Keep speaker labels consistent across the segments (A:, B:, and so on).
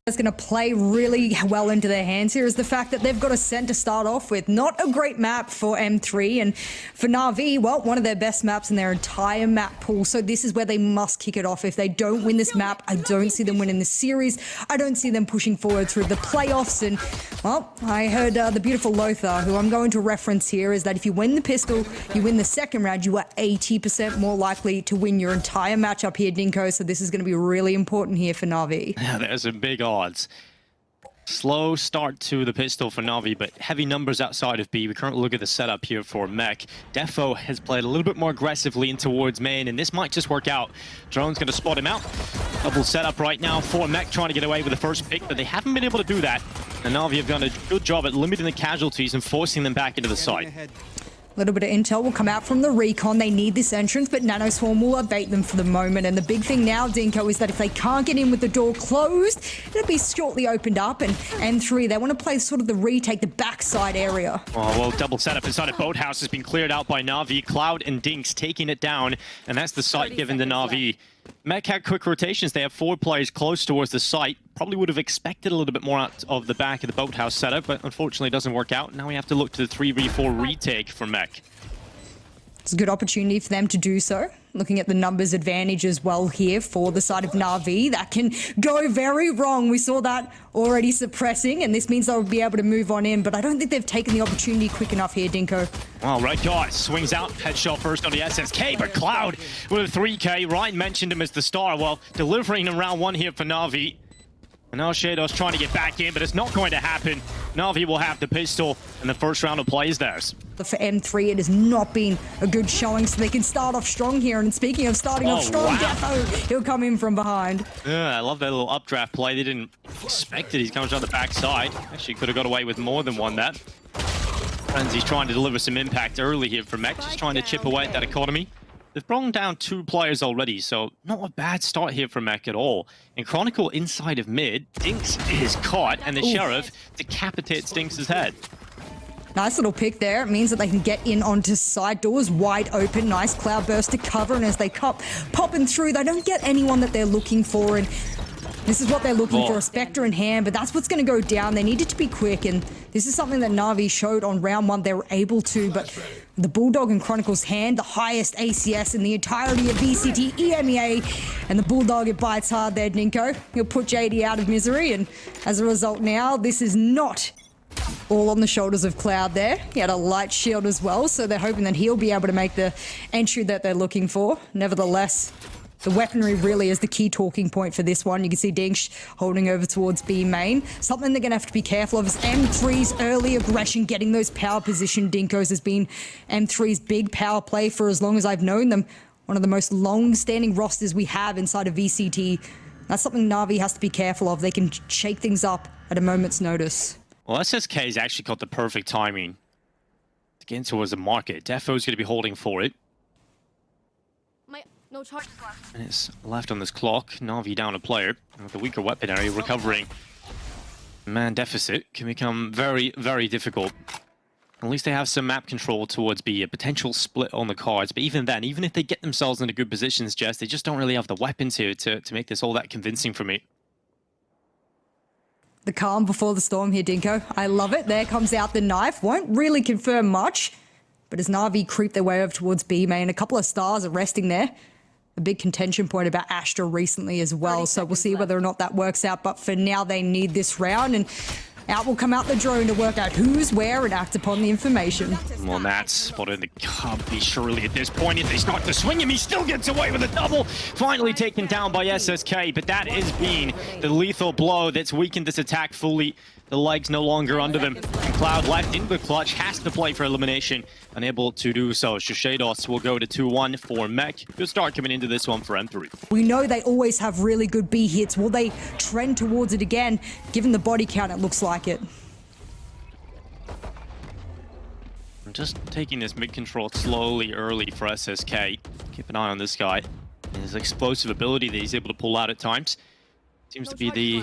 A: is going to play really well into their hands here is the fact that they've got a Ascent to start off with. Not a great map for M3, and for NAVI, well, one of their best maps in their entire map pool. So this is where they must kick it off. If they don't win this map, I don't see them winning this series. I don't see them pushing forward through the playoffs. And, well, I heard the beautiful Lothar, who I'm going to reference here, is that if you win the pistol, you win the second round, you are 80% more likely to win your entire matchup here, Dinko. So this is going to be really important here for NAVI.
B: Yeah, there's a big odds. Slow start to the pistol for NAVI, but heavy numbers outside of B. We currently look at the setup here for Mech. Defo has played a little bit more aggressively in towards main, and this might just work out. Drone's going to spot him out. Double setup right now for Mech, trying to get away with the first pick, but they haven't been able to do that. And NAVI have done a good job at limiting the casualties and forcing them back into the site.
A: A little bit of intel will come out from the recon. They need this entrance, but Nanoswarm will abate them for the moment. And the big thing now, Dinko, is that if they can't get in with the door closed, it'll be shortly opened up. And M3, they want to play sort of the retake, the backside area.
B: Oh, well, double setup inside of Boathouse has been cleared out by NAVI. Cloud and Dinks taking it down, and that's the site given to NAVI. Mech had quick rotations. They have 4 players close towards the site. Probably would have expected a little bit more out of the back of the Boathouse setup, but unfortunately it doesn't work out. Now we have to look to the 3v4 retake for Mech.
A: It's a good opportunity for them to do so. Looking at the numbers advantage as well here for the side of NAVI. That can go very wrong. We saw that already suppressing, and this means they'll be able to move on in, but I don't think they've taken the opportunity quick enough here, Dinko.
B: Well, right guy swings out, headshot first on the SSK, but Cloud with a 3K. Ryan mentioned him as the star. Well, delivering in round 1 here for NAVI. And now Shadow's trying to get back in, but it's not going to happen. NAVI will have the pistol, and the first round of play is theirs.
A: But for M3, it has not been a good showing, so they can start off strong here. And speaking of starting off strong, wow. Defo, he'll come in from behind.
B: Yeah, I love that little updraft play. They didn't expect it. He's coming on the backside. Actually, could have got away with more than one that. Frenzy's trying to deliver some impact early here for Mech, just trying to chip away at that economy. They've brought down 2 players already, so not a bad start here for Mech at all. And Chronicle inside of mid, Dinks is caught, and the Sheriff decapitates Dinks' head.
A: Nice little pick there. It means that they can get in onto side doors wide open. Nice cloud burst to cover, and as they popping through, they don't get anyone that they're looking for. And this is what they're looking for, a Spectre in hand, but that's what's going to go down. They needed to be quick, and this is something that NAVI showed on round 1. They were able to, but the Bulldog in Chronicle's hand, the highest ACS in the entirety of VCT, EMEA, and the Bulldog, it bites hard there, Dinko. He'll put JD out of misery, and as a result now, this is not all on the shoulders of Cloud there. He had a light shield as well, so they're hoping that he'll be able to make the entry that they're looking for. Nevertheless, the weaponry really is the key talking point for this one. You can see Dinks holding over towards B main. Something they're going to have to be careful of is M3's early aggression. Getting those power position Dinkos has been M3's big power play for as long as I've known them. One of the most long-standing rosters we have inside of VCT. That's something NAVI has to be careful of. They can shake things up at a moment's notice.
B: Well, SSK's actually got the perfect timing to get in towards the market. Defo's going to be holding for it.
C: No charges left.
B: And it's left on this clock. NAVI down a player with a weaker weapon area, recovering. Man deficit can become very, very difficult. At least they have some map control towards B, a potential split on the cards. But even then, even if they get themselves into good positions, Jess, they just don't really have the weapons here to make this all that convincing for me.
A: The calm before the storm here, Dinko. I love it. There comes out the knife. Won't really confirm much. But as NAVI creep their way over towards B main, a couple of stars are resting there. A big contention point about Astra recently as well, so we'll see whether or not that works out. But for now, they need this round, and out will come out the drone to work out who's where and act upon the information.
B: Well, that's spotted the copy surely at this point. If they start to swing him, he still gets away with a double. Finally taken down by SSK, but that is being the lethal blow that's weakened this attack fully. The legs no longer under them. And Cloud left in the clutch, has to play for elimination. Unable to do so. Shishados will go to 2-1 for Mech. Good start coming into this one for M3.
A: We know they always have really good B hits. Will they trend towards it again? Given the body count, it looks like it.
B: I'm just taking this mid-control slowly early for SSK. Keep an eye on this guy. And his explosive ability that he's able to pull out at times. Seems to be the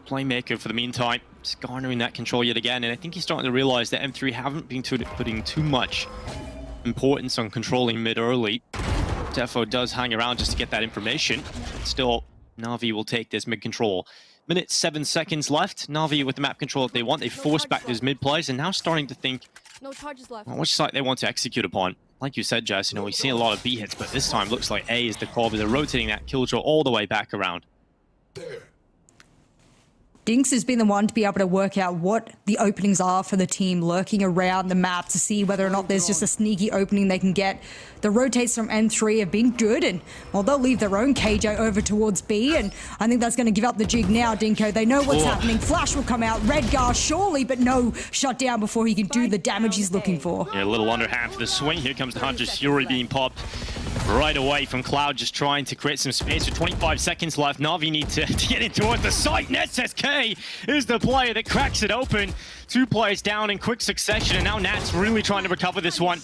B: playmaker for the meantime. Just garnering that control yet again, and I think he's starting to realize that M3 haven't been putting too much importance on controlling mid early. Defo does hang around just to get that information. Still, NAVI will take this mid control. minute 7 seconds left. Navi with the map control if they want. They force back those mid plays and now starting to think
C: No charges left.
B: which site they want to execute upon. Like you said, Jess, we've seen a lot of B hits, but this time looks like A is the call, but they're rotating that killjoy all the way back around.
A: Dinks has been the one to be able to work out what the openings are for the team, lurking around the map to see whether or not there's just a sneaky opening they can get. The rotates from M3 have been good, and well, they'll leave their own KJ over towards B, and I think that's going to give up the jig now, Dinko. They know what's happening. Flash will come out, Redgar surely, but no shutdown before he can do the damage he's looking for.
B: Yeah, a little under half of the swing. Here comes the Hunter's Fury being popped right away from Cloud, just trying to create some space with 25 seconds left. Navi need to get in towards the site. NetSK is the player that cracks it open. 2 players down in quick succession, and now Nat's really trying to recover this one.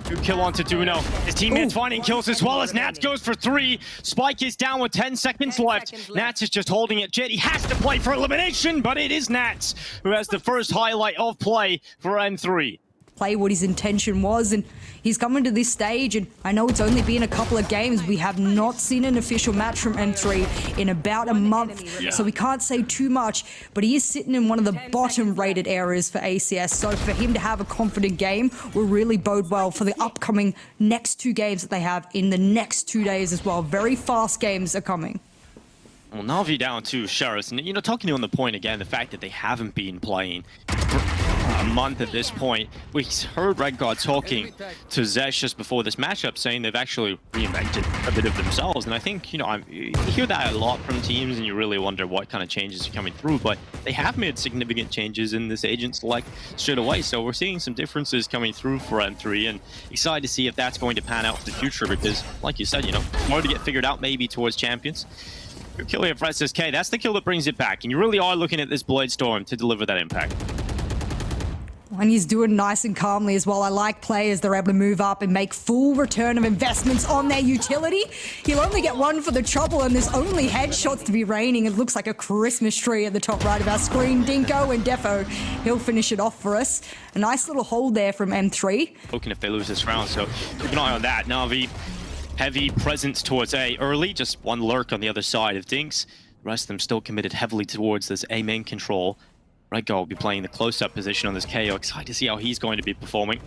B: Good kill onto Duno. His teammates finding kills as well as Nats goes for 3. Spike is down with 10 seconds left. Nats is just holding it. Jet, he has to play for elimination, but it is Nats who has the first highlight of play for M3.
A: Play what his intention was, and he's coming to this stage, and I know it's only been a couple of games. We have not seen an official match from M3 in about a month, so we can't say too much, but he is sitting in one of the bottom rated areas for ACS, so for him to have a confident game will really bode well for the upcoming next 2 games that they have in the next 2 days as well. Very fast games are coming.
B: Well, Navi down to Sheriff, and talking to you on the point again, the fact that they haven't been playing for a month at this point. We heard Redguard talking to Zesh just before this matchup, saying they've actually reinvented a bit of themselves, and I think, you hear that a lot from teams, and you really wonder what kind of changes are coming through, but they have made significant changes in this agent select straight away, so we're seeing some differences coming through for M3, and excited to see if that's going to pan out for the future, because, like you said, more to get figured out maybe towards champions. Good kill here for SSK. That's the kill that brings it back. And you really are looking at this Blade Storm to deliver that impact.
A: And he's doing nice and calmly as well. I like players that are able to move up and make full return of investments on their utility. He'll only get 1 for the trouble, and there's only headshots to be raining. It looks like a Christmas tree at the top right of our screen. Dinko and Defo, he'll finish it off for us. A nice little hold there from M3.
B: Looking if they lose this round, so keep an eye on that. Navi, heavy presence towards A early, just 1 lurk on the other side of Dinks. The rest of them still committed heavily towards this A main control. Redguard will be playing the close-up position on this KO. Excited to see how he's going to be performing.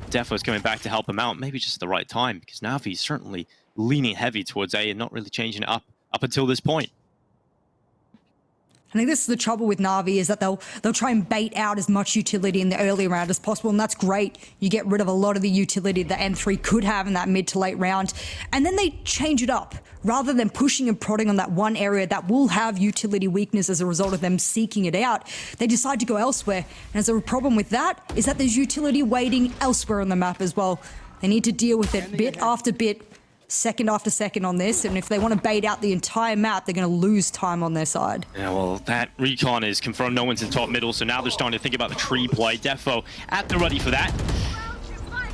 B: Defo's coming back to help him out, maybe just at the right time, because Navi's certainly leaning heavy towards A and not really changing it up until this point.
A: I think this is the trouble with Navi, is that they'll try and bait out as much utility in the early round as possible, and that's great. You get rid of a lot of the utility that M3 could have in that mid to late round, and then they change it up. Rather than pushing and prodding on that one area that will have utility weakness as a result of them seeking it out, they decide to go elsewhere. And as a problem with that is that there's utility waiting elsewhere on the map as well. They need to deal with it bit after bit, second after second on this, and if they want to bait out the entire map, they're going to lose time on their side.
B: Yeah, well, that recon is confirmed. No one's in top middle, so now they're starting to think about the tree play. Defo at the ready for that.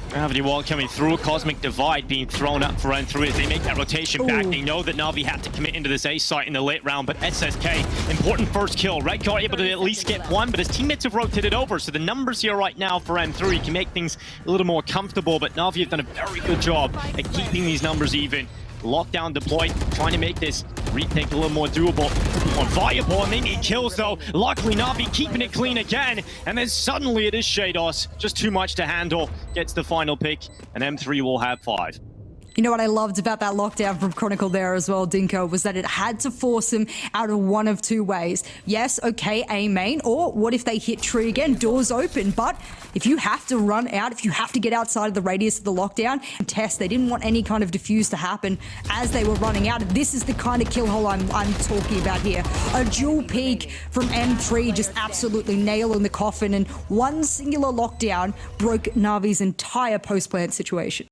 B: Gravity wall coming through, Cosmic Divide being thrown up for M3 as they make that rotation back. They know that Navi have to commit into this A site in the late round, but SSK, important first kill. Redguard able to at least get 1, but his teammates have rotated over, so the numbers here right now for M3 can make things a little more comfortable, but Navi have done a very good job at keeping these numbers even. Lockdown deployed, trying to make this retake a little more doable, more viable, and they need kills though. Luckily, Navi keeping it clean again, and then suddenly it is Shados. Just too much to handle, gets the final pick, and M3 will have 5.
A: You know what I loved about that lockdown from Chronicle there as well, Dinko, was that it had to force him out of one of 2 ways. Yes, okay, A main, or what if they hit tree again? Doors open, but if you have to run out, if you have to get outside of the radius of the lockdown and test, they didn't want any kind of diffuse to happen as they were running out. This is the kind of kill hole I'm talking about here. A dual peak from M3, just absolutely nail in the coffin, and one singular lockdown broke Navi's entire post-plant situation.